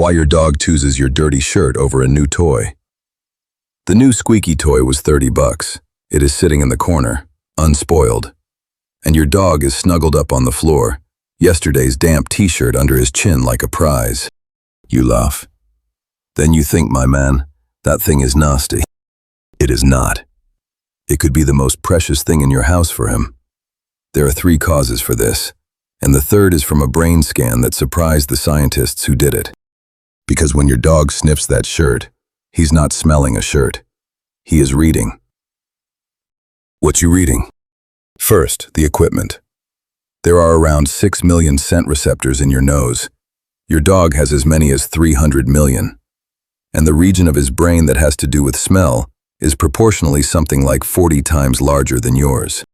Why your dog chooses your dirty shirt over a new toy. The new squeaky toy was $30. It is sitting in the corner, unspoiled. And your dog is snuggled up on the floor, yesterday's damp t-shirt under his chin like a prize. You laugh. Then you think, my man, that thing is nasty. It is not. It could be the most precious thing in your house for him. There are 3 causes for this, and the third is from a brain scan that surprised the scientists who did it. Because when your dog sniffs that shirt, he's not smelling a shirt. He is reading. What you reading? First, the equipment. There are around 6 million scent receptors in your nose. Your dog has as many as 300 million. And the region of his brain that has to do with smell is proportionally something like 40 times larger than yours.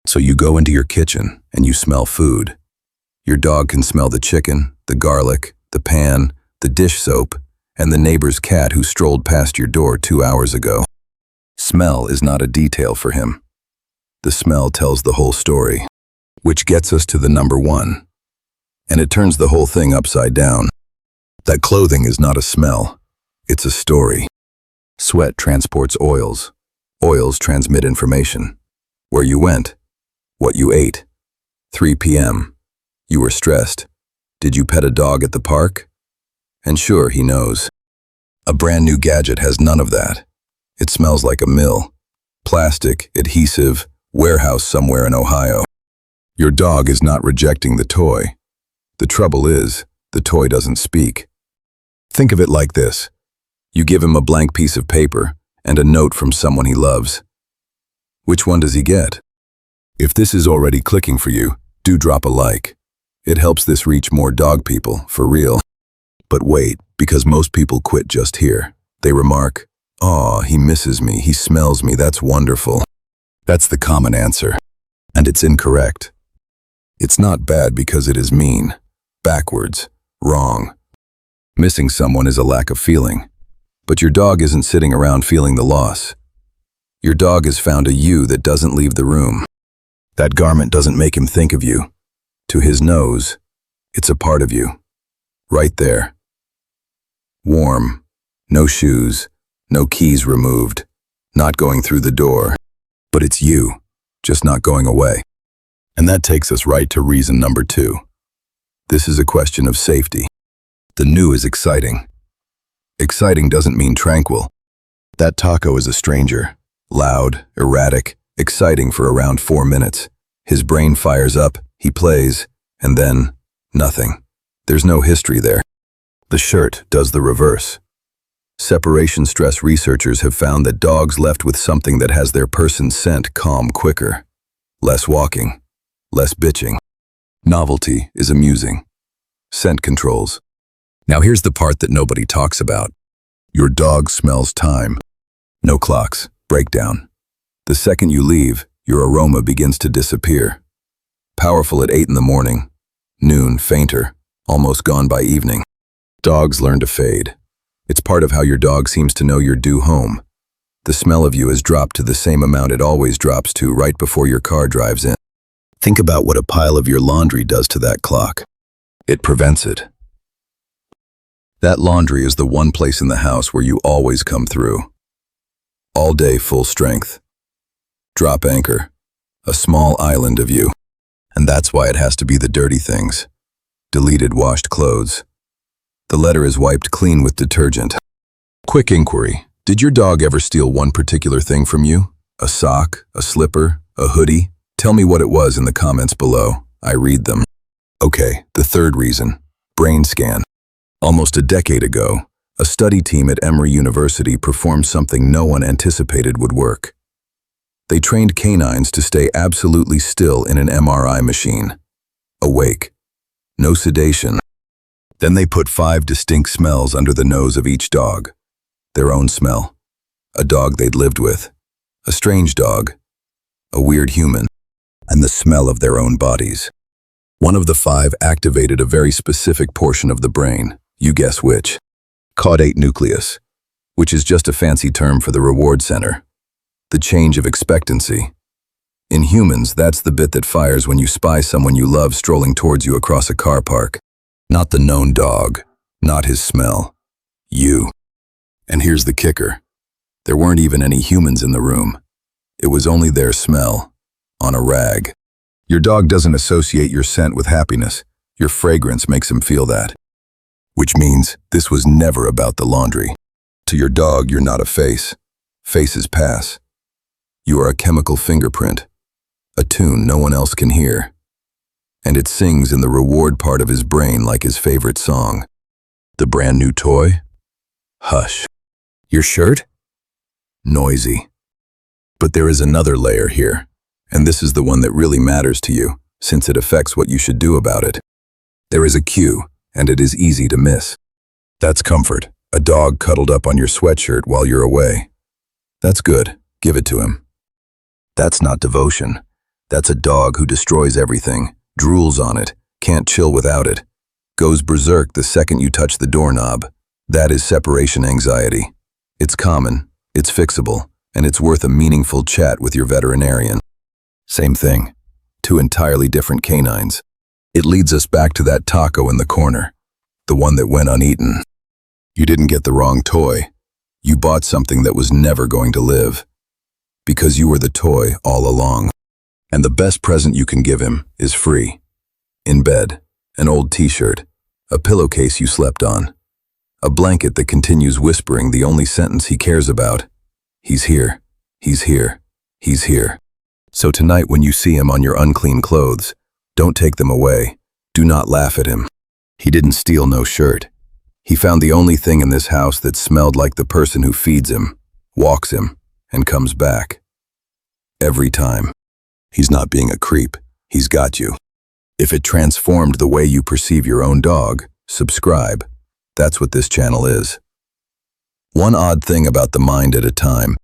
So you go into your kitchen and you smell food. Your dog can smell the chicken, the garlic, the pan, the dish soap, and the neighbor's cat who strolled past your door 2 hours ago. Smell is not a detail for him. The smell tells the whole story, which gets us to the number 1. And it turns the whole thing upside down. That clothing is not a smell, it's a story. Sweat transports oils. Oils transmit information. Where you went, what you ate. 3 p.m. You were stressed. Did you pet a dog at the park? And sure, he knows. A brand new gadget has none of that. It smells like a mill. Plastic, adhesive, warehouse somewhere in Ohio. Your dog is not rejecting the toy. The trouble is, the toy doesn't speak. Think of it like this. You give him a blank piece of paper and a note from someone he loves. Which one does he get? If this is already clicking for you, do drop a like. It helps this reach more dog people, for real. But wait, because most people quit just here. They remark, "Aw, he misses me, he smells me, that's wonderful." That's the common answer. And it's incorrect. It's not bad because it is mean, backwards, wrong. Missing someone is a lack of feeling. But your dog isn't sitting around feeling the loss. Your dog has found a you that doesn't leave the room. That garment doesn't make him think of you. To his nose, it's a part of you. Right there. Warm, no shoes, no keys removed, not going through the door. But it's you, just not going away. And that takes us right to reason number 2. This is a question of safety. The new is exciting. Exciting doesn't mean tranquil. That taco is a stranger. Loud, erratic, exciting for around 4 minutes. His brain fires up, he plays, and then nothing. There's no history there. The shirt does the reverse. Separation stress researchers have found that dogs left with something that has their person's scent calm quicker. Less walking, less bitching. Novelty is amusing. Scent controls. Now here's the part that nobody talks about. Your dog smells time. No clocks, breakdown. The second you leave, your aroma begins to disappear. Powerful at 8 in the morning, noon fainter, almost gone by evening. Dogs learn to fade. It's part of how your dog seems to know you're due home. The smell of you has dropped to the same amount it always drops to right before your car drives in. Think about what a pile of your laundry does to that clock. It prevents it. That laundry is the one place in the house where you always come through. All day full strength. Drop anchor. A small island of you. And that's why it has to be the dirty things. Deleted washed clothes. The letter is wiped clean with detergent. Quick inquiry. Did your dog ever steal one particular thing from you? A sock, a slipper, a hoodie? Tell me what it was in the comments below. I read them. Okay, the third reason. Brain scan. Almost a decade ago, a study team at Emory University performed something no one anticipated would work. They trained canines to stay absolutely still in an MRI machine. Awake. No sedation. Then they put 5 distinct smells under the nose of each dog. Their own smell. A dog they'd lived with. A strange dog. A weird human. And the smell of their own bodies. One of the 5 activated a very specific portion of the brain. You guess which. Caudate nucleus, which is just a fancy term for the reward center. The change of expectancy. In humans, that's the bit that fires when you spy someone you love strolling towards you across a car park. Not the known dog, Not his smell. You. And here's the kicker. There weren't even any humans in the room. It was only their smell, on a rag. Your dog doesn't associate your scent with happiness. Your fragrance makes him feel that. Which means this was never about the laundry. To your dog, you're not a face. Faces pass. You are a chemical fingerprint, a tune no one else can hear. And it sings in the reward part of his brain like his favorite song. The brand new toy? Hush. Your shirt? Noisy. But there is another layer here, and this is the one that really matters to you, since it affects what you should do about it. There is a cue, and it is easy to miss. That's comfort. A dog cuddled up on your sweatshirt while you're away. That's good. Give it to him. That's not devotion. That's a dog who destroys everything, drools on it, can't chill without it, goes berserk the second you touch the doorknob. That is separation anxiety. It's common, it's fixable, and it's worth a meaningful chat with your veterinarian. Same thing. Two entirely different canines. It leads us back to that taco in the corner, the one that went uneaten. You didn't get the wrong toy. You bought something that was never going to live. Because you were the toy all along. And the best present you can give him is free. In bed, an old t-shirt, a pillowcase you slept on, a blanket that continues whispering the only sentence he cares about. He's here, he's here, he's here. So tonight when you see him on your unclean clothes, don't take them away. Do not laugh at him. He didn't steal no shirt. He found the only thing in this house that smelled like the person who feeds him, walks him, and comes back. Every time. He's not being a creep. He's got you. If it transformed the way you perceive your own dog, subscribe. That's what this channel is. One odd thing about the mind at a time.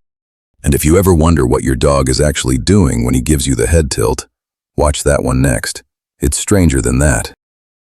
And if you ever wonder what your dog is actually doing when he gives you the head tilt, watch that one next. It's stranger than that.